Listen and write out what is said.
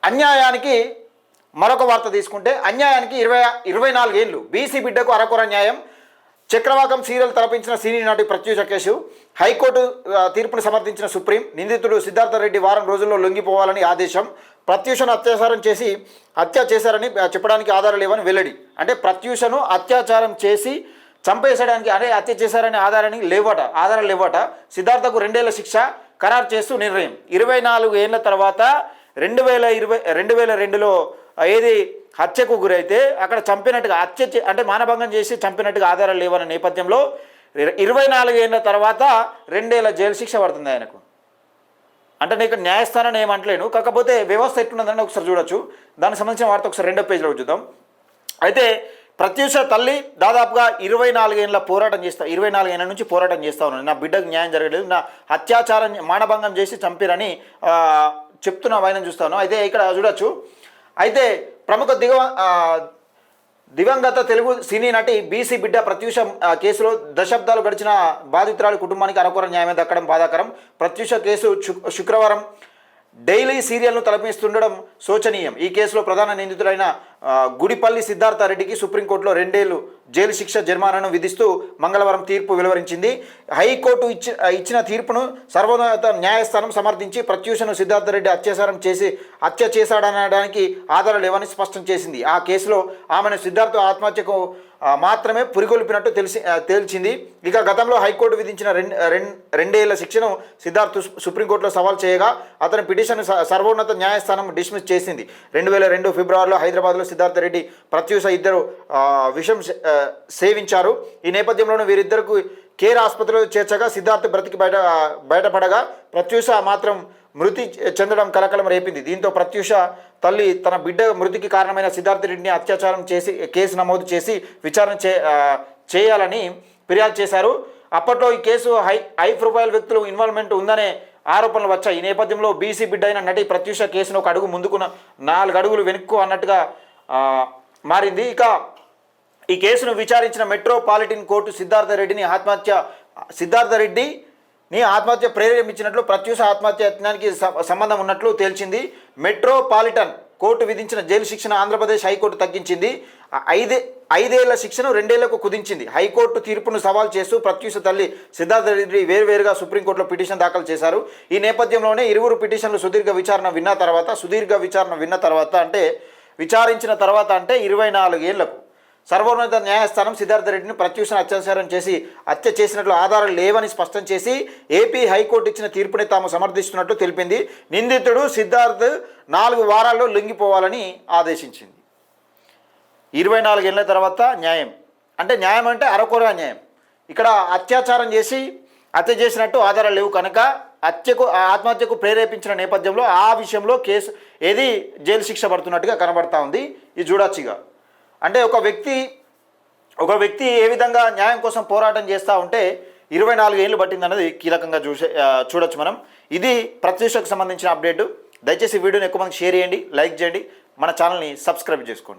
అన్యాయానికి మరొక వార్త తీసుకుంటే అన్యాయానికి 24 ఏళ్ళు బీసీ బిడ్డకు అరకొర న్యాయం. చక్రవాకం సీరియల్ తలపించిన సీనియర్ నటి ప్రత్యూష కేసు. హైకోర్టు తీర్పును సమర్థించిన సుప్రీం. నిందితుడు సిద్ధార్థ రెడ్డి వారం రోజుల్లో లొంగిపోవాలని ఆదేశం. ప్రత్యూషను అత్యాచారం చేసి హత్య చేశారని చెప్పడానికి ఆధారాలు లేవని వెల్లడి. అంటే ప్రత్యూషను అత్యాచారం చేసి చంపేసడానికి అదే హత్య చేశారని ఆధారాలు లేవట. సిద్ధార్థకు 2 ఏళ్ల శిక్ష ఖరారు చేస్తూ నిర్ణయం. 24 ఏళ్ల తర్వాత 2002లో ఏది హత్యకు గురైతే అక్కడ చంపినట్టుగా అంటే మానభంగం చేసి చంపినట్టుగా ఆధారాలు లేవన్న నేపథ్యంలో 24 ఏళ్ల తర్వాత 2 ఏళ్ల జైలు శిక్ష పడుతుంది ఆయనకు. అంటే నీకు న్యాయస్థానాన్ని ఏమంటలేను, కాకపోతే వ్యవస్థ ఎట్లున్నదని ఒకసారి చూడొచ్చు. దానికి సంబంధించిన వార్త ఒకసారి 2వ పేజీలో చూద్దాం. అయితే ప్రత్యూష తల్లి దాదాపుగా 24 ఏళ్ళ పోరాటం 24 ఏళ్ళ నుంచి పోరాటం చేస్తూ ఉన్నాను. నా బిడ్డకు న్యాయం జరగలేదు, నా అత్యాచారం మానభంగం చేసి చంపిరని చెప్తున్న వైనం చూస్తాను. అయితే ఇక్కడ చూడొచ్చు. అయితే ప్రముఖ దివంగత తెలుగు సినీ నటి బీసీ బిడ్డ ప్రత్యూష కేసులో దశాబ్దాలు గడిచిన బాధితురాలి కుటుంబానికి అరకొర న్యాయమే దక్కడం బాధాకరం. ప్రత్యూష కేసు శుక్రవారం డైలీ సీరియల్ను తలపిస్తుండడం శోచనీయం. ఈ కేసులో ప్రధాన నిందితుడైన గుడిపల్లి సిద్ధార్థ రెడ్డికి సుప్రీంకోర్టులో 2 ఏళ్లు జైలు శిక్ష జరిమానాను విధిస్తూ మంగళవారం తీర్పు వెలువరించింది. హైకోర్టు ఇచ్చిన తీర్పును సర్వోన్నత న్యాయస్థానం సమర్థించి ప్రత్యూషను సిద్ధార్థ రెడ్డి హత్య చేశాడనడానికి ఆధారాలు లేవని స్పష్టం చేసింది. ఆ కేసులో ఆమెను సిద్ధార్థ ఆత్మహత్యకు మాత్రమే పురిగొల్పినట్టు తేల్చింది. ఇక గతంలో హైకోర్టు విధించిన 2 ఏళ్ల శిక్షను సిద్ధార్థ్ సుప్రీంకోర్టులో సవాల్ చేయగా అతని పిటిషన్ సర్వోన్నత న్యాయస్థానం డిస్మిస్ చేసింది. 2002 ఫిబ్రవరిలో హైదరాబాద్లో సిద్ధార్థ రెడ్డి ప్రత్యూష ఇద్దరు విషం సేవించారు. ఈ నేపథ్యంలోనూ వీరిద్దరికి కేర్ ఆసుపత్రిలో చేర్చగా సిద్ధార్థ్ బ్రతికి బయటపడగా ప్రత్యూష మాత్రం మృతి చెందడం కలకలం రేపింది. దీంతో ప్రత్యూష తల్లి తన బిడ్డ మృతికి కారణమైన సిద్ధార్థ రెడ్డిని అత్యాచారం చేసి కేసు నమోదు చేసి విచారణ చేయాలని ఫిర్యాదు చేశారు. అప్పట్లో ఈ కేసు హై ప్రొఫైల్ వ్యక్తులు ఇన్వాల్వ్మెంట్ ఉందనే ఆరోపణలు వచ్చాయి. ఈ నేపథ్యంలో బీసీ బిడ్డ అయిన నటి ప్రత్యూష కేసును 1 అడుగు ముందుకు 4 అడుగులు వెనుక్కు అన్నట్టుగా మారింది. ఇక ఈ కేసును విచారించిన మెట్రోపాలిటన్ కోర్టు సిద్ధార్థ రెడ్డిని ఆత్మహత్య ప్రేరేపించినట్లు ప్రత్యూష ఆత్మహత్య యత్నానికి సంబంధం ఉన్నట్లు తేల్చింది. మెట్రోపాలిటన్ కోర్టు విధించిన జైలు శిక్షను ఆంధ్రప్రదేశ్ హైకోర్టు తగ్గించింది. 5 ఏళ్ల శిక్షను 2 ఏళ్లకు కుదించింది. హైకోర్టు తీర్పును సవాల్ చేస్తూ ప్రత్యూష తల్లి సిద్ధార్థ రెడ్డి వేరువేరుగా సుప్రీంకోర్టులో పిటిషన్ దాఖలు చేశారు. ఈ నేపథ్యంలోనే ఇరువురు పిటిషన్లు సుదీర్ఘ విచారణ విన్న తర్వాత అంటే విచారించిన తర్వాత అంటే 24 ఏళ్లకు సర్వోన్నత న్యాయస్థానం సిద్ధార్థ రెడ్డిని ప్రత్యూషను అత్యాచారం చేసి హత్య చేసినట్లు ఆధారాలు లేవని స్పష్టం చేసి ఏపీ హైకోర్టు ఇచ్చిన తీర్పుని తాము సమర్థిస్తున్నట్లు తెలిపింది. నిందితుడు సిద్ధార్థ్ 4 వారాల్లో లొంగిపోవాలని ఆదేశించింది. 24 ఏళ్ల తర్వాత న్యాయం అంటే అరకొర న్యాయం. ఇక్కడ అత్యాచారం చేసి హత్య చేసినట్టు ఆధారాలు లేవు కనుక ఆత్మహత్యకు ప్రేరేపించిన నేపథ్యంలో ఆ విషయంలో కేసు జైలు శిక్ష పడుతున్నట్టుగా కనబడతా ఉంది. ఇది చూడొచ్చుగా. అంటే ఒక వ్యక్తి ఏ విధంగా న్యాయం కోసం పోరాటం చేస్తూ ఉంటే 24 ఏళ్ళు పట్టిందన్నది కీలకంగా చూడొచ్చు మనం. ఇది ప్రత్యూషకు సంబంధించిన అప్డేటు. దయచేసి వీడియోని ఎక్కువ మందికి షేర్ చేయండి, లైక్ చేయండి, మన ఛానల్ని సబ్స్క్రైబ్ చేసుకోండి.